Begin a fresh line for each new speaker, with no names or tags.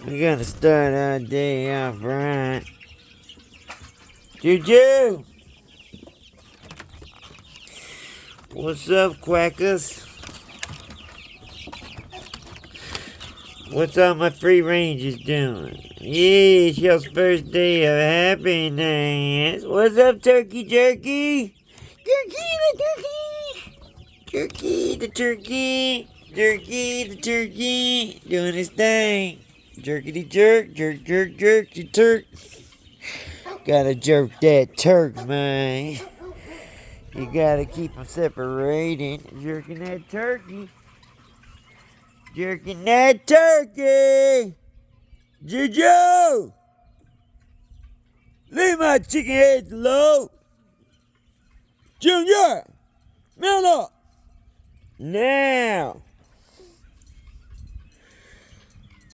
We gotta start our day off right. Juju! What's up, quackers? What's all my free rangers doing? Yeah, it's your first day of happiness. What's up, turkey jerky? Jerky the turkey! Jerky the turkey! Jerky the turkey! Doing his thing. Jerkity jerk, jerk, jerk, jerk, you turk. Gotta jerk that turk, man. You gotta keep them separated. Jerking that turkey. Jerking that turkey! Juju! Leave my chicken heads alone! Junior! Mount up! Now!